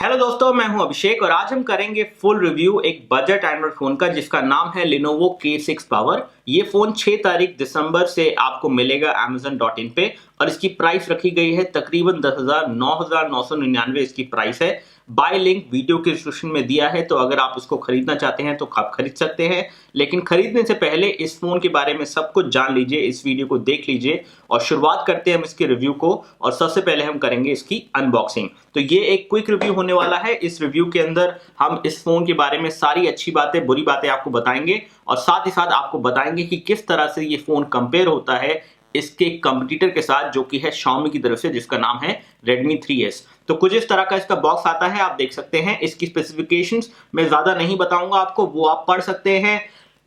Hello दोस्तों, मैं हूं अभिषेक और आज हम करेंगे फुल रिव्यू एक बजट एंड्रॉइड फोन का जिसका नाम है Lenovo K6 Power। ये फोन 6 तारीख दिसंबर से आपको मिलेगा Amazon.in पे और इसकी प्राइस रखी गई है तकरीबन 9,999 इसकी प्राइस है। बाय लिंक वीडियो के डिस्क्रिप्शन में दिया है, तो अगर आप इसको खरीदना चाहते हैं तो आप खरीद सकते हैं। लेकिन खरीदने से पहले इस फोन के बारे में सब कुछ जान लीजिए, इस वीडियो को देख लीजिए और शुरुआत करते हैं हम इसके रिव्यू को। और सबसे पहले हम करेंगे इसकी अनबॉक्सिंग। तो ये एक क्विक रिव्यू होने वाला है। इस रिव्यू के अंदर हम इस फोन के बारे में सारी अच्छी बातें बुरी बातें आपको बताएंगे और साथ ही साथ आपको बताएंगे कि किस तरह से ये फोन कंपेयर होता है इसके कंपटीटर के साथ, जो कि है Xiaomi की तरफ से, जिसका नाम है Redmi 3S। तो कुछ इस तरह का इसका बॉक्स आता है, आप देख सकते हैं। इसकी स्पेसिफिकेशंस मैं ज्यादा नहीं बताऊंगा आपको, वो आप पढ़ सकते हैं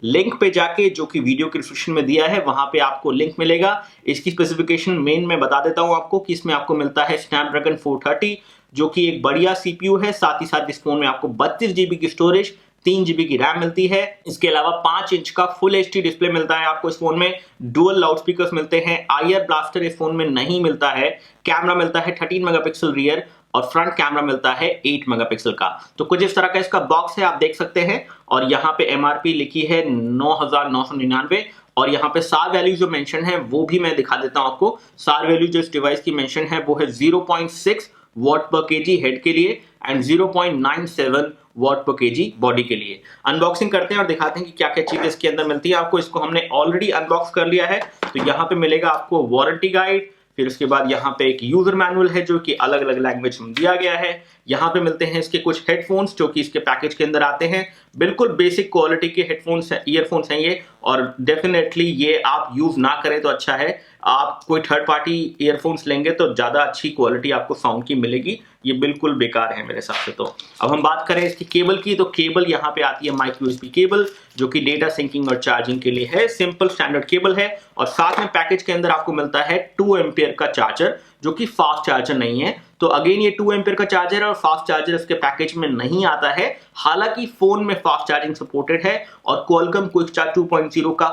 लिंक पे जाके, जो कि वीडियो के डिस्क्रिप्शन में दिया है, वहां पे आपको लिंक मिलेगा। इसकी स्पेसिफिकेशन मेन मैं बता देता हूं आपको कि इसमें आपको मिलता है स्नैपड्रैगन 430, जो कि एक बढ़िया सीपीयू है। साथ ही साथ इस फोन में आपको 32 GB की स्टोरेज, 3 GB की रैम मिलती है। इसके अलावा 5 इंच का फुल एचडी डिस्प्ले मिलता है आपको इस फोन में। डुअल लाउड स्पीकर्स मिलते हैं। आईआर ब्लास्टर इस फोन में नहीं मिलता है। कैमरा मिलता है 13 मेगापिक्सल रियर और फ्रंट कैमरा मिलता है 8 मेगापिक्सल का। तो कुछ इस तरह का इसका बॉक्स है, आप देख सकते हैं। और यहाँ पे एमआरपी लिखी है 9,999 और यहाँ पे सार वैल्यू जो मेंशन है वो भी मैं दिखा देता हूं आपको। सार वैल्यू जो इस डिवाइस की मेंशन है वो है 0.6 वॉट पर केजी हेड के लिए एंड 0.97 वॉट पर केजी बॉडी के लिए। अनबॉक्सिंग करते हैं और दिखाते हैं कि क्या क्या चीजें इसके अंदर मिलती है आपको। इसको हमने ऑलरेडी अनबॉक्स कर लिया है। तो यहाँ पे मिलेगा आपको वारंटी गाइड, फिर उसके बाद यहाँ पे एक यूजर मैनुअल है जो कि अलग अलग लैंग्वेज में दिया गया है। यहाँ पे मिलते हैं इसके कुछ हेडफोन्स जो कि इसके पैकेज के अंदर आते हैं। बिल्कुल बेसिक क्वालिटी के हेडफोन्स हैं, ईयरफोन्स हैं ये, और डेफिनेटली ये आप यूज ना करें तो अच्छा है। आप कोई थर्ड पार्टी ईयरफोन्स लेंगे तो ज्यादा अच्छी क्वालिटी आपको साउंड की मिलेगी, ये बिल्कुल बेकार है मेरे हिसाब से। तो अब हम बात करें इसकी केबल की, तो केबल यहाँ पे आती है माइक्रो यूएसबी केबल, जो कि डेटा सिंकिंग और चार्जिंग के लिए है। सिंपल स्टैंडर्ड केबल है और साथ में पैकेज के अंदर आपको मिलता है 2 एम्पियर का चार्जर, जो कि फास्ट चार्जर नहीं है। तो अगेन ये 2 एम्पियर का चार्जर है और फास्ट चार्जर इसके पैकेज में नहीं आता है। हालांकि फोन में फास्ट चार्जिंग सपोर्टेड है और Qualcomm क्विकचार्ज 2.0 का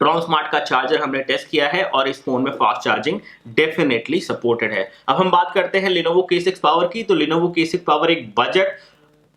ट्रांसमार्ट का चार्जर हमने टेस्ट किया है और इस फोन में फास्ट चार्जिंग डेफिनेटली सपोर्टेड है। अब हम बात करते हैं Lenovo K6 Power की। तो Lenovo K6 Power एक बजट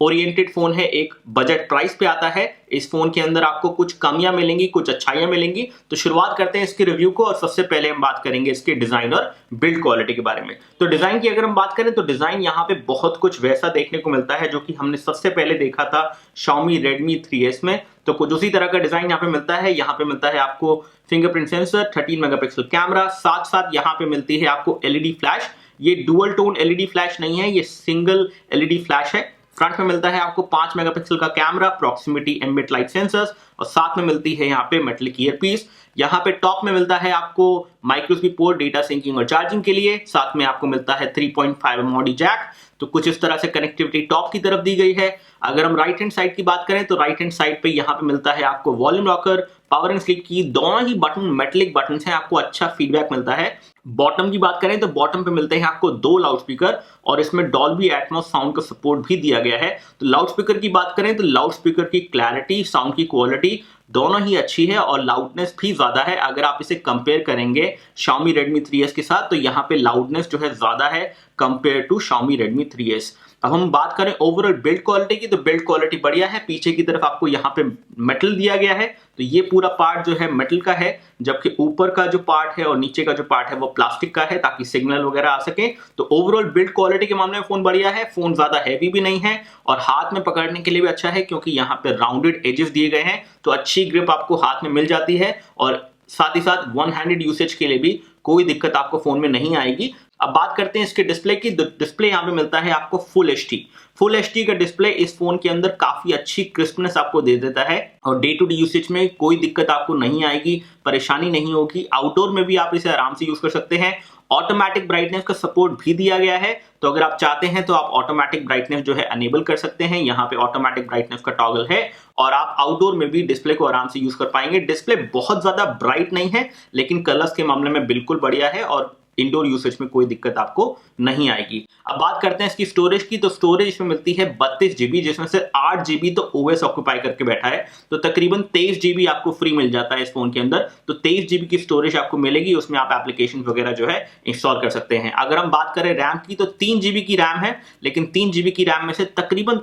ओरिएंटेड फोन है, एक बजट प्राइस पे आता है। इस फोन के अंदर आपको कुछ कमियां मिलेंगी, कुछ अच्छाइयां मिलेंगी। तो शुरुआत करते हैं इसके रिव्यू को और सबसे पहले हम बात करेंगे इसके डिजाइन और बिल्ड क्वालिटी के बारे में। तो डिजाइन की अगर हम बात करें तो डिजाइन यहाँ पे बहुत कुछ वैसा देखने को मिलता है जो कि हमने सबसे पहले देखा था Xiaomi Redmi 3S में। तो कुछ उसी तरह का डिजाइन यहाँ पे मिलता है। यहाँ पे मिलता है आपको फिंगरप्रिंट सेंसर, 13 मेगापिक्सल कैमरा, साथ साथ यहाँ पे मिलती है आपको एलईडी फ्लैश। ये डुअल टोन एलईडी फ्लैश नहीं है, ये सिंगल एलईडी फ्लैश है। फ्रंट में मिलता है आपको 5 मेगापिक्सल का camera, proximity ambient light sensors और साथ में मिलती है यहाँ पे मेटलिक ईयरपीस। यहाँ पे टॉप में मिलता है आपको micro USB port data sinking और चार्जिंग के लिए। साथ में आपको मिलता है 3.5 ऑडियो जैक। तो कुछ इस तरह से कनेक्टिविटी टॉप की तरफ दी गई है। अगर हम राइट हैंड साइड की बात करें तो राइट हैंड साइड पे यहाँ पे मिलता है आपको volume locker, power and sleep की, दोनों ही बटन मेटलिक बटन हैं, आपको अच्छा फीडबैक मिलता है। बॉटम की बात करें तो बॉटम पे मिलते हैं आपको 2 लाउड स्पीकर और इसमें डॉल्बी एटमॉस साउंड का सपोर्ट भी दिया गया है। तो लाउड स्पीकर की बात करें तो लाउड स्पीकर की क्लैरिटी, साउंड की क्वालिटी दोनों ही अच्छी है और लाउडनेस भी ज्यादा है। अगर आप इसे कंपेयर करेंगे Xiaomi Redmi 3S के साथ तो यहाँ पे लाउडनेस जो है ज्यादा है compare to Xiaomi Redmi 3S। अब हम बात करें ओवरऑल बिल्ड क्वालिटी की, तो बिल्ड क्वालिटी बढ़िया है। पीछे की तरफ आपको यहाँ पे मेटल दिया गया है, तो ये पूरा पार्ट जो है मेटल का है, जबकि ऊपर का जो पार्ट है और नीचे का जो पार्ट है वो प्लास्टिक का है, ताकि सिग्नल वगैरह आ सके। तो ओवरऑल बिल्ड क्वालिटी के मामले में फोन बढ़िया है। फोन ज्यादा हैवी भी नहीं है और हाथ में पकड़ने के लिए भी अच्छा है, क्योंकि यहाँ पे राउंडेड एजेस दिए गए हैं, तो अच्छी ग्रिप आपको हाथ में मिल जाती है। और साथ ही साथ वन हैंडेड यूसेज के लिए भी कोई दिक्कत आपको फोन में नहीं आएगी। अब बात करते हैं इसके डिस्प्ले की। डिस्प्ले यहाँ पे मिलता है आपको फुल एचडी का डिस्प्ले इस फोन के अंदर काफी अच्छी क्रिस्पनेस आपको दे देता है और डे टू डे यूसेज में कोई दिक्कत आपको नहीं आएगी, परेशानी नहीं होगी। आउटडोर में भी आप इसे आराम से यूज कर सकते हैं। ऑटोमेटिक ब्राइटनेस का सपोर्ट भी दिया गया है, तो अगर आप चाहते हैं तो आप ऑटोमेटिक ब्राइटनेस जो है अनेबल कर सकते हैं। यहाँ पे ऑटोमेटिक ब्राइटनेस का टॉगल है और आप आउटडोर में भी डिस्प्ले को आराम से यूज कर पाएंगे। डिस्प्ले बहुत ज्यादा ब्राइट नहीं है, लेकिन कलर्स के मामले में बिल्कुल बढ़िया है और इंडोर यूसेज में कोई दिक्कत आपको नहीं आएगी। अब बात करते हैं इसकी स्टोरेज की, तो स्टोरेज इसमें मिलती है 32 GB, जिसमें से 8 GB तो ओएस ऑक्यूपाई करके बैठा है, तो तकरीबन 23 GB आपको फ्री मिल जाता है इस फोन के अंदर। तो 23 GB की स्टोरेज आपको मिलेगी, उसमें आप एप्लीकेशन वगैरह जो है इंस्टॉल कर सकते हैं। अगर हम बात करें रैम की, तो 3 GB की रैम है, लेकिन 3 GB की रैम में से तकरीबन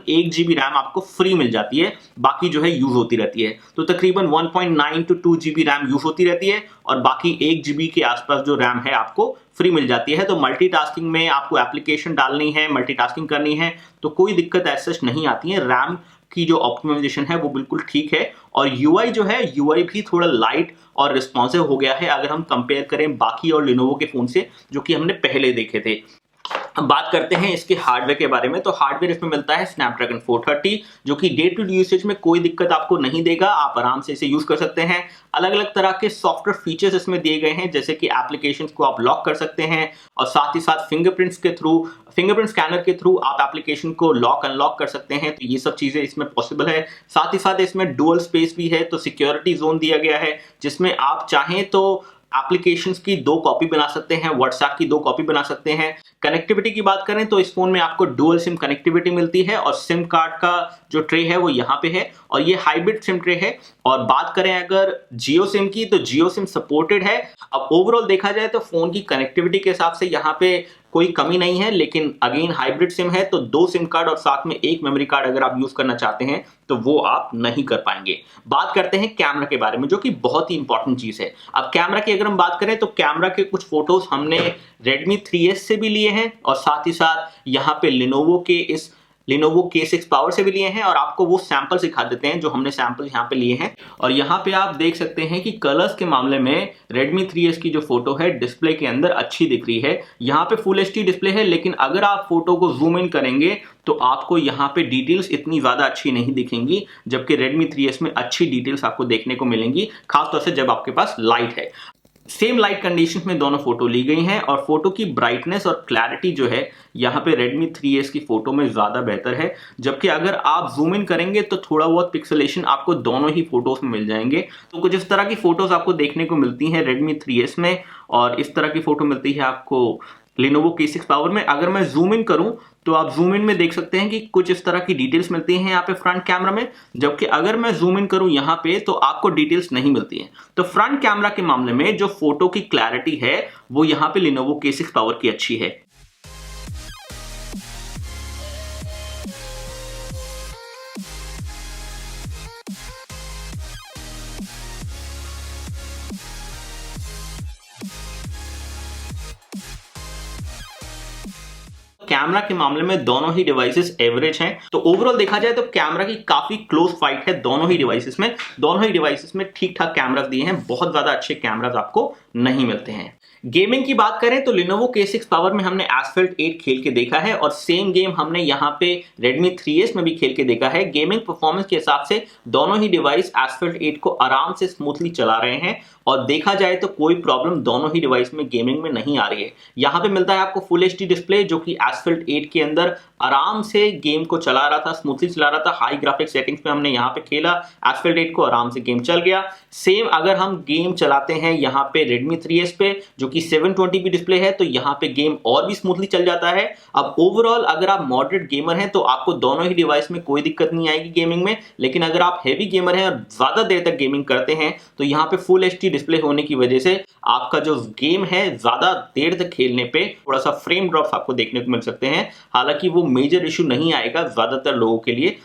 1 GB रैम आपको फ्री मिल जाती है, बाकी जो है यूज होती रहती है। तो तकरीबन 1.9 to 2 GB रैम यूज होती रहती है और बाकी 1 GB के आसपास जो रैम है आपको फ्री मिल जाती है। तो मल्टीटास्किंग में आपको एप्लीकेशन डालनी है, मल्टीटास्किंग करनी है, तो कोई दिक्कत ऐसा नहीं आती है। रैम की जो ऑप्टिमाइजेशन है वो बिल्कुल ठीक है, और यूआई जो है, यूआई भी थोड़ा लाइट और रिस्पॉन्सिव हो गया है अगर हम कंपेयर करें बाकी और लिनोवो के फोन से जो कि हमने पहले देखे थे। अब बात करते हैं इसके हार्डवेयर के बारे में। तो हार्डवेयर इसमें मिलता है स्नैपड्रैगन 430, जो कि डे टू डे यूसेज में कोई दिक्कत आपको नहीं देगा, आप आराम से इसे यूज कर सकते हैं। अलग अलग तरह के सॉफ्टवेयर फीचर्स इसमें दिए गए हैं, जैसे कि एप्लीकेशंस को आप लॉक कर सकते हैं, और साथ ही साथ फिंगरप्रिंट स्कैनर के थ्रू आप एप्लीकेशन को लॉक अनलॉक कर सकते हैं। तो ये सब चीजें इसमें पॉसिबल है। साथ ही साथ इसमें डुअल स्पेस भी है, तो सिक्योरिटी जोन दिया गया है, जिसमें आप चाहें तो एप्लीकेशंस की 2 कॉपी बना सकते हैं, व्हाट्सएप की 2 कॉपी बना सकते हैं। कनेक्टिविटी की बात करें तो इस फोन में आपको डुअल सिम कनेक्टिविटी मिलती है, और सिम कार्ड का जो ट्रे है वो यहाँ पे है, और ये हाइब्रिड सिम ट्रे है। और बात करें अगर जियो सिम की, तो जियो सिम सपोर्टेड है। अब ओवरऑल देखा जाए तो फोन की कनेक्टिविटी के हिसाब से यहाँ पे कोई कमी नहीं है, लेकिन अगेन हाइब्रिड सिम है, तो 2 सिम कार्ड और साथ में 1 मेमोरी कार्ड अगर आप यूज करना चाहते हैं तो वो आप नहीं कर पाएंगे। बात करते हैं कैमरा के बारे में, जो कि बहुत ही इंपॉर्टेंट चीज है। अब कैमरा की अगर हम बात करें तो कैमरा के कुछ फोटोज हमने Redmi 3S से भी लिए हैं, और साथ ही साथ यहाँ पे Lenovo K6 पावर से भी लिए हैं, और आपको वो सैंपल सिखा देते हैं जो हमने सैंपल यहाँ पे लिए हैं। और यहाँ पे आप देख सकते हैं कि कलर्स के मामले में Redmi 3S की जो फोटो है डिस्प्ले के अंदर अच्छी दिख रही है। यहाँ पे फुल HD डिस्प्ले है, लेकिन अगर आप फोटो को जूम इन करेंगे तो आपको यहाँ पे डिटेल्स इतनी ज्यादा अच्छी नहीं दिखेंगी, जबकि Redmi 3S में अच्छी डिटेल्स आपको देखने को मिलेंगी, खासतौर से जब आपके पास लाइट है। सेम लाइट कंडीशन में दोनों फोटो ली गई हैं, और फोटो की ब्राइटनेस और क्लैरिटी जो है यहाँ पे Redmi 3S की फोटो में ज्यादा बेहतर है, जबकि अगर आप जूम इन करेंगे तो थोड़ा बहुत पिक्सेलेशन आपको दोनों ही फोटोज में मिल जाएंगे। तो कुछ इस तरह की फोटोज आपको देखने को मिलती हैं Redmi 3S में, और इस तरह की फोटो मिलती है आपको Lenovo K6 पावर में। अगर मैं जूम इन करूं तो आप जूम इन में देख सकते हैं कि कुछ इस तरह की डिटेल्स मिलती हैं यहाँ पे फ्रंट कैमरा में, जबकि अगर मैं जूम इन करूं यहाँ पे तो आपको डिटेल्स नहीं मिलती हैं। तो फ्रंट कैमरा के मामले में जो फोटो की क्लैरिटी है वो यहाँ पे Lenovo K6 पावर की अच्छी है। कैमरा के मामले में दोनों ही डिवाइसेस एवरेज हैं। तो ओवरऑल देखा जाए तो कैमरा की काफी क्लोज फाइट है दोनों ही डिवाइसेस में। दोनों ही डिवाइसेस में ठीक ठाक कैमरास दिए हैं, बहुत ज्यादा अच्छे कैमरास आपको नहीं मिलते हैं। गेमिंग की बात करें तो Lenovo K6 पावर में हमने Asphalt 8 खेल के देखा है, और सेम गेम हमने यहाँ पे Redmi 3S में भी खेल के देखा है। गेमिंग परफॉर्मेंस के हिसाब से दोनों ही डिवाइस Asphalt 8 को आराम से स्मूथली चला रहे हैं, और देखा जाए तो कोई प्रॉब्लम दोनों ही डिवाइस में गेमिंग में नहीं आ रही है। यहाँ पे मिलता है आपको फुल HD डिस्प्ले, जो कि Asphalt 8 के अंदर आराम से गेम को चला रहा था, स्मूथली चला रहा था। हाई ग्राफिक सेटिंग्स पे हमने यहाँ पे खेला, Asphalt 8 को आराम से गेम चल गया। सेम अगर हम गेम चलाते हैं यहाँ पे Redmi 3S पे, जो कि 720p डिस्प्ले है, तो यहाँ पे गेम और भी स्मूथली चल जाता है। अब ओवरऑल अगर आप मॉडरेट गेमर हैं तो आपको दोनों ही डिवाइस में कोई दिक्कत नहीं आएगी गेमिंग में, लेकिन अगर आप हैवी गेमर हैं और ज्यादा देर तक गेमिंग करते हैं तो यहाँ पे फुल HD डिस्प्ले होने की वजह से आपका जो गेम है ज्यादा देर तक खेलने पे थोड़ा सा फ्रेम ड्रॉप्स आपको देखने को मिल सकते हैं। हालांकि वो मेजर इशू नहीं आएगा ज्यादातर लोगों के लिए।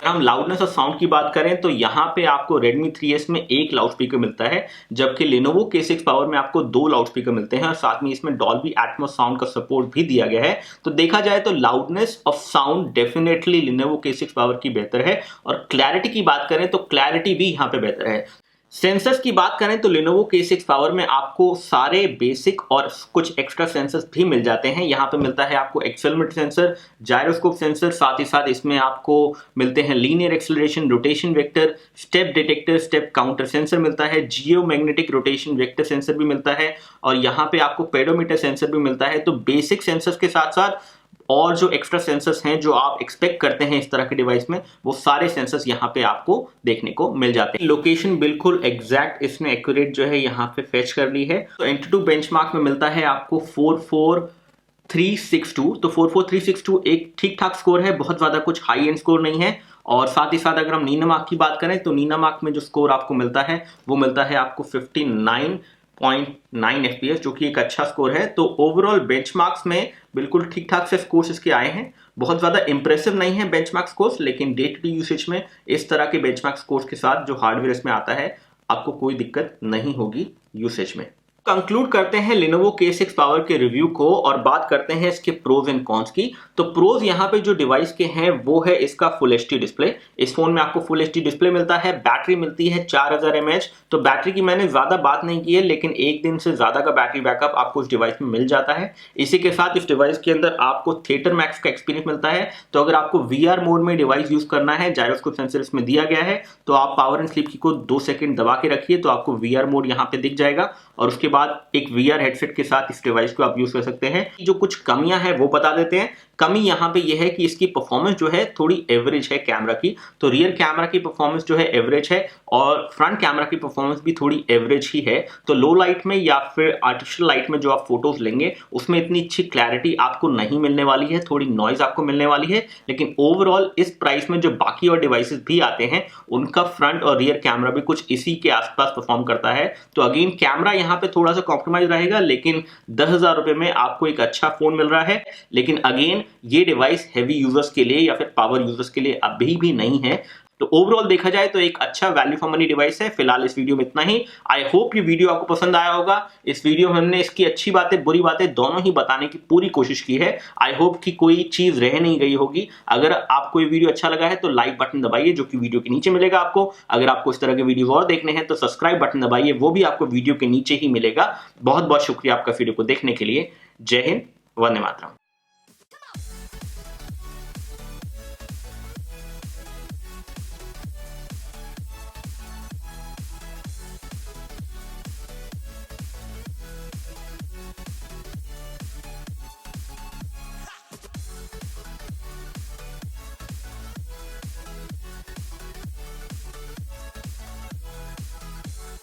हम लाउडनेस और साउंड की बात करें तो यहाँ पे आपको Redmi 3S में 1 लाउडस्पीकर मिलता है, जबकि Lenovo K6 पावर में आपको 2 लाउडस्पीकर मिलते हैं, और साथ में इसमें Dolby Atmos साउंड का सपोर्ट भी दिया गया है। तो देखा जाए तो loudness of sound definitely Lenovo K6 power की बेहतर है, और क्लैरिटी की बात करें तो क्लैरिटी भी यहाँ पे बेहतर है। सेंसर्स की बात करें तो Lenovo K6 पावर में आपको सारे बेसिक और कुछ एक्स्ट्रा सेंसर्स भी मिल जाते हैं। यहाँ पे मिलता है आपको एक्सेलरोमीटर सेंसर, जायरोस्कोप सेंसर, साथ ही साथ इसमें आपको मिलते हैं linear acceleration, rotation vector, step detector, step counter sensor मिलता है, जियो मैग्नेटिक रोटेशन वेक्टर सेंसर भी मिलता है, और यहाँ पे आपको पेडोमीटर सेंसर भी मिलता है। तो बेसिक सेंसर्स के साथ साथ और जो एक्स्ट्रा सेंसर्स हैं जो आप एक्सपेक्ट करते हैं इस तरह के डिवाइस में, वो सारे सेंसर्स यहाँ पे आपको देखने को मिल जाते हैं। लोकेशन बिल्कुल एग्जैक्ट इसने एक्यूरेट जो है यहाँ पे फेच कर ली है। तो एंटूटू बेंचमार्क में मिलता है आपको 44362। तो 44362 एक ठीक ठाक स्कोर है, बहुत ज्यादा कुछ हाई एंड स्कोर नहीं है। और साथ ही साथ अगर हम नीना मार्क की बात करें तो नीना मार्क में जो स्कोर आपको मिलता है वो मिलता है आपको 59.9 FPS, जो कि एक अच्छा स्कोर है। तो ओवरऑल बेंचमार्क्स में बिल्कुल ठीक ठाक से स्कोर्स इसके आए हैं, बहुत ज्यादा इंप्रेसिव नहीं है बेंचमार्क स्कोर्स, लेकिन डे टू डे यूसेज में इस तरह के बेंचमार्क स्कोर्स के साथ जो हार्डवेयर इसमें आता है आपको कोई दिक्कत नहीं होगी यूसेज में। कंक्लूड करते हैं Lenovo K6 Power के रिव्यू को और बात करते हैं इसके प्रोज एंड कॉन्स की। तो प्रोज यहाँ पे जो डिवाइस के हैं वो है इसका फुल एचडी डिस्प्ले। इस फोन में आपको फुल एचडी डिस्प्ले मिलता है, बैटरी मिलती है 4000 mAh। तो बैटरी की मैंने ज्यादा बात नहीं की है, लेकिन एक दिन से ज्यादा का बैटरी बैकअप आपको इस डिवाइस में मिल जाता है। इसी के साथ इस डिवाइस के अंदर आपको थिएटर मैक्स का एक्सपीरियंस मिलता है। तो अगर आपको VR मोड में डिवाइस यूज करना है, जायरोस्कोप सेंसर इसमें दिया गया है, तो आप पावर एंड स्लीप की को 2 सेकंड दबा के रखिए तो आपको VR मोड यहाँ पे दिख जाएगा और उसके बाद एक VR हेडसेट के साथ इस डिवाइस को आप यूज कर सकते हैं। जो कुछ कमियां हैं वो बता देते हैं। कमी यहाँ पे यह है कि इसकी परफॉर्मेंस जो है थोड़ी एवरेज है कैमरा की। तो रियर कैमरा की परफॉर्मेंस जो है एवरेज है और फ्रंट कैमरा की परफॉर्मेंस भी थोड़ी एवरेज ही है। तो लो लाइट में या फिर आर्टिफिशियल लाइट में जो आप फोटोज लेंगे उसमें इतनी अच्छी क्लैरिटी आपको नहीं मिलने वाली है, थोड़ी नॉइज आपको मिलने वाली है। लेकिन ओवरऑल इस प्राइस में जो बाकी और डिवाइसेस भी आते हैं उनका फ्रंट और रियर कैमरा भी कुछ इसी के आसपास परफॉर्म करता है। तो अगेन कैमरा यहाँ पे थोड़ा सा कॉम्प्रोमाइज रहेगा, लेकिन 10,000 रुपए में आपको एक अच्छा फोन मिल रहा है। लेकिन अगेन ये डिवाइस हैवी यूजर्स के लिए या फिर पावर यूजर्स के लिए अभी भी नहीं है। तो ओवरऑल देखा जाए तो एक अच्छा वैल्यू फॉर मनी डिवाइस है। फिलहाल इस वीडियो में इतना ही। आई होप ये वीडियो आपको पसंद आया होगा। इस वीडियो में हमने इसकी अच्छी बातें बुरी बातें दोनों ही बताने की पूरी कोशिश की है। आई होप कि कोई चीज रह नहीं गई होगी। अगर आपको ये वीडियो अच्छा लगा है तो लाइक बटन दबाइए, जो कि वीडियो के नीचे मिलेगा आपको। अगर आपको इस तरह के वीडियो और देखने हैं तो सब्सक्राइब बटन दबाइए, वो भी आपको वीडियो के नीचे ही मिलेगा। बहुत बहुत शुक्रिया आपका वीडियो को देखने के लिए। जय हिंद, वंदे मातरम।